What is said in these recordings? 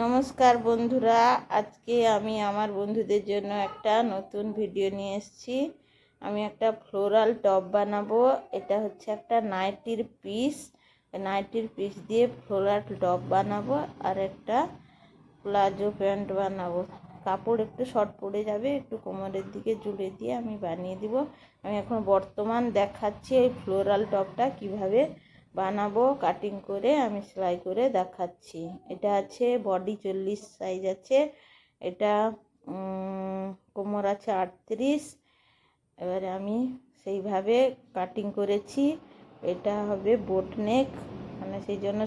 নমস্কার বন্ধুরা, আজকে আমি আমার বন্ধুদের জন্য একটা নতুন ভিডিও নিয়ে এসেছি। আমি একটা ফ্লোরাল টপ বানাবো। এটা হচ্ছে একটা নাইটির পিস দিয়ে ফ্লোরাল টপ বানাবো আর একটা প্লাজো প্যান্ট বানাবো। কাপড় একটু শর্ট পড়ে যাবে, একটু কোমরের দিকে ঝুলে দিয়ে আমি বানিয়ে দিব। আমি এখন বর্তমান দেখাচ্ছি এই ফ্লোরাল টপটা কিভাবে বানাবো। কাটিং করে আমি সেলাই করে দেখাচ্ছি। এটা আছে বডি 40 সাইজ আছে, এটা কোমর আছে 38। এবারে আমি সেইভাবে কাটিং করেছি। এটা হবে বোট নেক, মানে সেই জন্য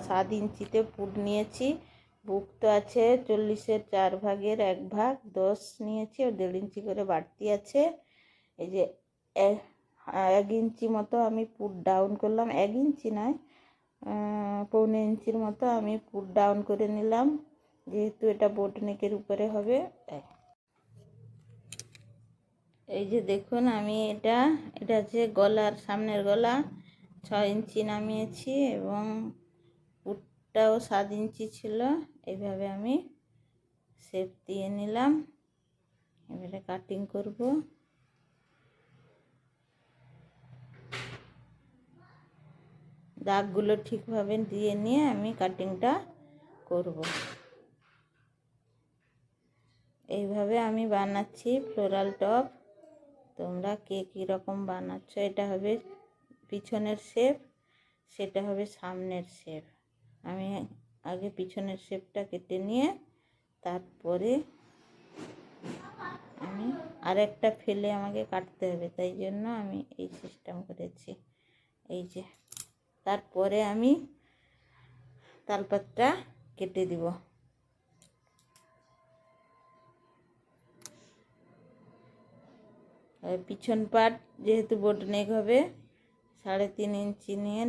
7 ইঞ্চিতে পুট নিয়েছি। বুক তো আছে 40-এর 4 ভাগের 1 ভাগ 10 নিয়েছি, ও 1.5 ইঞ্চি করে বাড়তি আছে। এই যে 1 ইঞ্চি মতো আমি পুট ডাউন করলাম, 1 ইঞ্চি নয়, 1.25 ইঞ্চির মতো আমি পুট ডাউন করে নিলাম, যেহেতু এটা বোট নেকের উপরে হবে। এই যে দেখুন, আমি এটা হচ্ছে গলার সামনের গলা 6 ইঞ্চি নামিয়েছি এবং পুটটাও 7 ইঞ্চি ছিল। এইভাবে আমি শেপ দিয়ে নিলাম। এবারে কাটিং করব। দাগগুলো ঠিকভাবে দিয়ে নিয়ে আমি কাটিংটা করব। এইভাবে আমি বানাচ্ছি ফ্লোরাল টপ। তোমরা কে কীরকম বানাচ্ছ? এটা হবে পিছনের শেপ, সেটা হবে সামনের শেপ। আমি আগে পিছনের শেপটা কেটে নিয়ে তারপরে আমি আরেকটা ফেলে আমাকে কাটতে হবে, তাই জন্য আমি এই সিস্টেম করেছি। এই যে তারপরে আমি তালপাতটা কেটে দিব। পিছন পাট যেহেতু বোট নেক হবে, 3.5 ইঞ্চি নিয়ে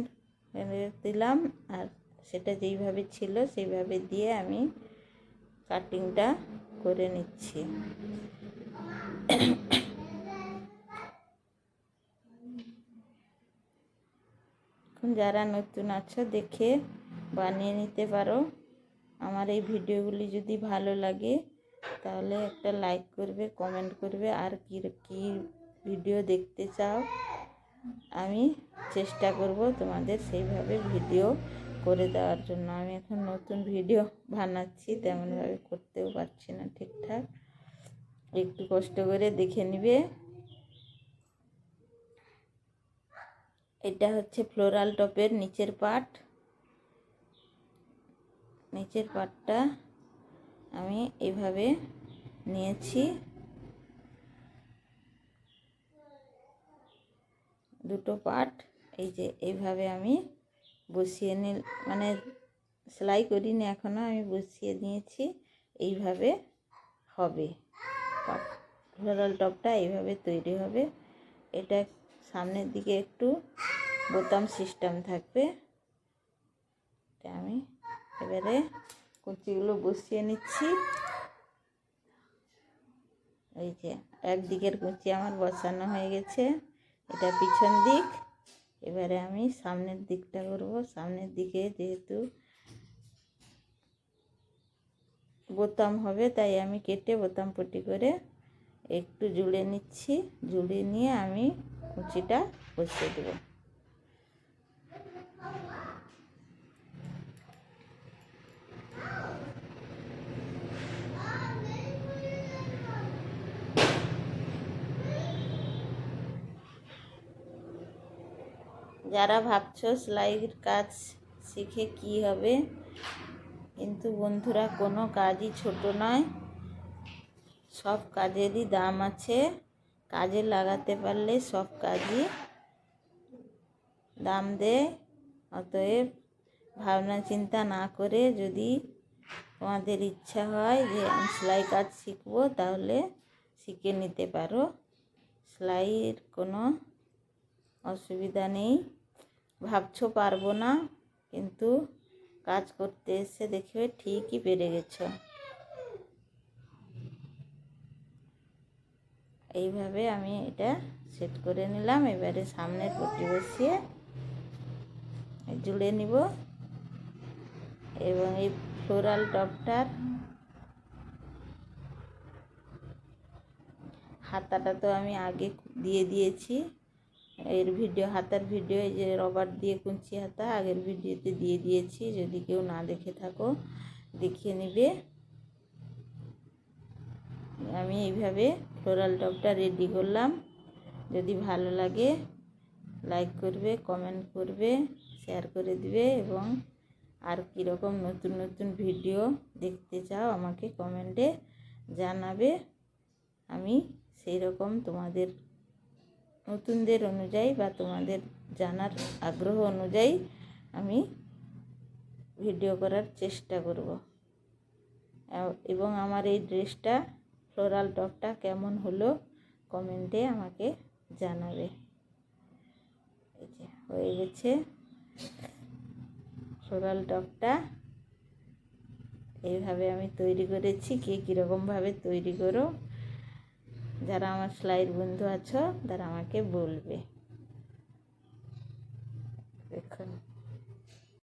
দিলাম, আর সেটা যেইভাবে ছিল সেইভাবে দিয়ে আমি কাটিংটা করে নিচ্ছি। এখন যারা নতুন আছো দেখে বানিয়ে নিতে পারো। আমার এই ভিডিওগুলি যদি ভালো লাগে তাহলে একটা লাইক করবে, কমেন্ট করবে, আর কি ভিডিও দেখতে চাও আমি চেষ্টা করব তোমাদের সেইভাবে ভিডিও করে দেওয়ার জন্য। আমি এখন নতুন ভিডিও বানাচ্ছি, তেমনভাবে করতেও পারছি না ঠিকঠাক, একটু কষ্ট করে দেখে নিবে। এটা হচ্ছে ফ্লোরাল টপের নিচের পার্টটা আমি এইভাবে নিয়েছি। দুটো পার্ট এই যে এইভাবে আমি বসিয়ে মানে সেলাই করিনি এখনও, আমি বসিয়ে নিয়েছি। এইভাবে হবে ফ্লোরাল টপটা, এইভাবে তৈরি হবে। এটা সামনের দিকে একটু বোতাম সিস্টেম থাকবে। আমি এবারে কুচিগুলো বসিয়ে নিচ্ছি। এই যে একদিকের কুচি আমার বসানো হয়ে গেছে, এটা পিছন দিক। এবারে আমি সামনের দিকটা করব। সামনের দিকে যেহেতু বোতাম হবে, তাই আমি কেটে বোতাম পট্টি করে একটু জুড়ে নিচ্ছি। জুড়ে নিয়ে আমি কুচিটা বসিয়ে দেব। যারা ভাবছো সেলাইয়ের কাজ শিখে কি হবে, কিন্তু বন্ধুরা কোনো কাজই ছোট নয়, সব কাজেরই দাম আছে। কাজে লাগাতে পারলে সব কাজই দাম দেয়। অতএব ভাবনা চিন্তা না করে যদি তোমাদের ইচ্ছা হয় যে আমি সেলাই কাজ শিখবো, তাহলে শিখে নিতে পারো। সেলাইয়ের কোনো অসুবিধা নেই। ভাবছো পারবো না, কিন্তু কাজ করতে এসে দেখবে ঠিকই পেরে গেছো। এইভাবে আমি এটা সেট করে নিলাম। এবারে সামনের পট্টি বসিয়ে জুড়ে নিব এবং এই ফ্লোরাল টপটার হাতাটা তো আমি আগে দিয়ে দিয়েছি, এর ভিডিও হাতার ভিডিও, এই যে রবার দিয়ে কুঞ্চি হাতা আগের ভিডিওতে দিয়ে দিয়েছি, যদি কেউ না দেখে থাকো দেখিয়ে নিবে। আমি এইভাবে ফ্লোরাল টপটা রেডি করলাম। যদি ভালো লাগে লাইক করবে, কমেন্ট করবে, শেয়ার করে দিবে, এবং আর কীরকম নতুন নতুন ভিডিও দেখতে চাও আমাকে কমেন্টে জানাবে। আমি সেই রকম তোমাদের নতুনদের অনুযায়ী বা তোমাদের জানার আগ্রহ অনুযায়ী আমি ভিডিও করার চেষ্টা করব। এবং আমার এই ড্রেসটা ফ্লোরাল টপটা কেমন হলো কমেন্টে আমাকে জানাবে। এই যে হয়ে গেছে ফ্লোরাল টপটা, এইভাবে আমি তৈরি করেছি। কে কীরকমভাবে তৈরি করো, যারা আমার সেলাইয়ের বন্ধু আছো তারা আমাকে বলবে।